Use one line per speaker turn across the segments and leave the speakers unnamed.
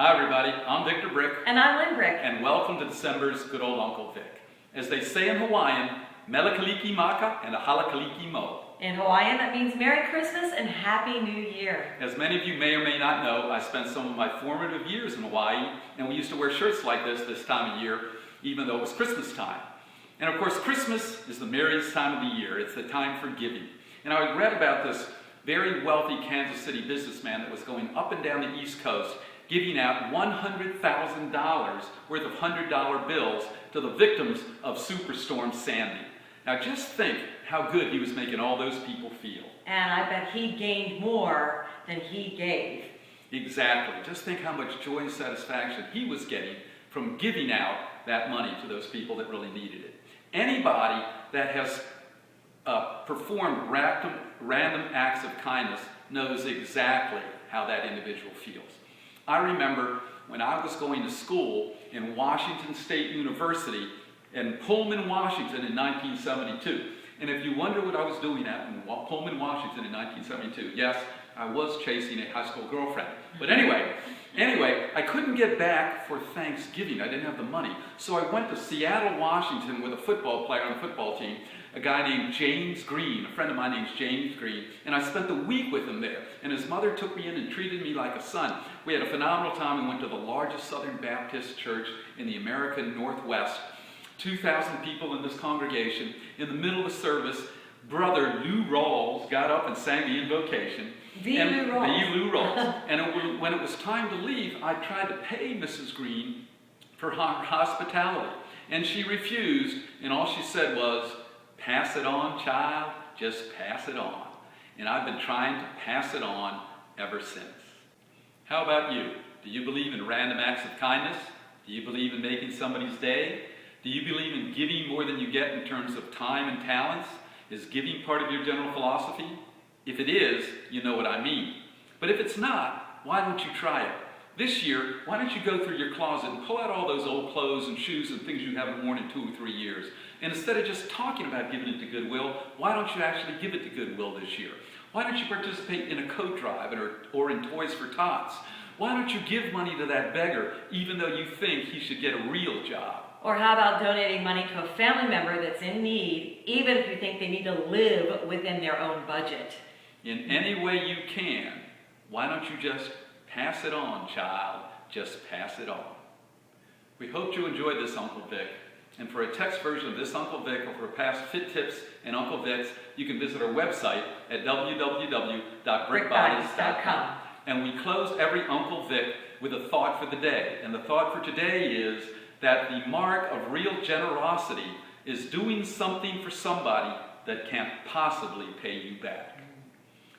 Hi everybody, I'm Victor Brick.
And I'm Lynne Brick.
And welcome to December's Good Old Uncle Vic. As they say in Hawaiian, Melakaliki Maka and Ahalakaliki Mo.
In Hawaiian, that means Merry Christmas and Happy New Year.
As many of you may or may not know, I spent some of my formative years in Hawaii, and we used to wear shirts like this time of year, even though it was Christmas time. And of course, Christmas is the merriest time of the year. It's the time for giving. And I read about this very wealthy Kansas City businessman that was going up and down the East Coast, giving out $100,000 worth of $100 bills to the victims of Superstorm Sandy. Now just think how good he was making all those people feel.
And I bet he gained more than he gave.
Exactly. Just think how much joy and satisfaction he was getting from giving out that money to those people that really needed it. Anybody that has performed random acts of kindness knows exactly how that individual feels. I remember when I was going to school in Washington State University in Pullman, Washington in 1972. And if you wonder what I was doing in Pullman, Washington in 1972, yes, I was chasing a high school girlfriend. But anyway, I couldn't get back for Thanksgiving. I didn't have the money. So I went to Seattle, Washington with a football player on the football team, a guy named James Green, a friend of mine named James Green, and I spent the week with him there. And his mother took me in and treated me like a son. We had a phenomenal time. We went to the largest Southern Baptist church in the American Northwest. 2,000 people in this congregation. In the middle of the service, Brother Lou Rawls got up and sang the invocation.
The Lou Rawls.
And when it was time to leave, I tried to pay Mrs. Green for her hospitality. And she refused, and all she said was, "Pass it on, child, just pass it on." And I've been trying to pass it on ever since. How about you? Do you believe in random acts of kindness? Do you believe in making somebody's day? Do you believe in giving more than you get in terms of time and talents? Is giving part of your general philosophy? If it is, you know what I mean. But if it's not, why don't you try it? This year, why don't you go through your closet and pull out all those old clothes and shoes and things you haven't worn in 2 or 3 years. And instead of just talking about giving it to Goodwill, why don't you actually give it to Goodwill this year? Why don't you participate in a coat drive or in Toys for Tots? Why don't you give money to that beggar even though you think he should get a real job?
Or how about donating money to a family member that's in need, even if you think they need to live within their own budget?
In any way you can, why don't you just pass it on, child? Just pass it on. We hope you enjoyed this Uncle Vic. And for a text version of this Uncle Vic or for past fit tips and Uncle Vics, you can visit our website at www.brickbodies.com. And we close every Uncle Vic with a thought for the day. And the thought for today is that the mark of real generosity is doing something for somebody that can't possibly pay you back.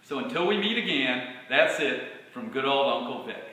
So until we meet again, that's it from good old Uncle Vic.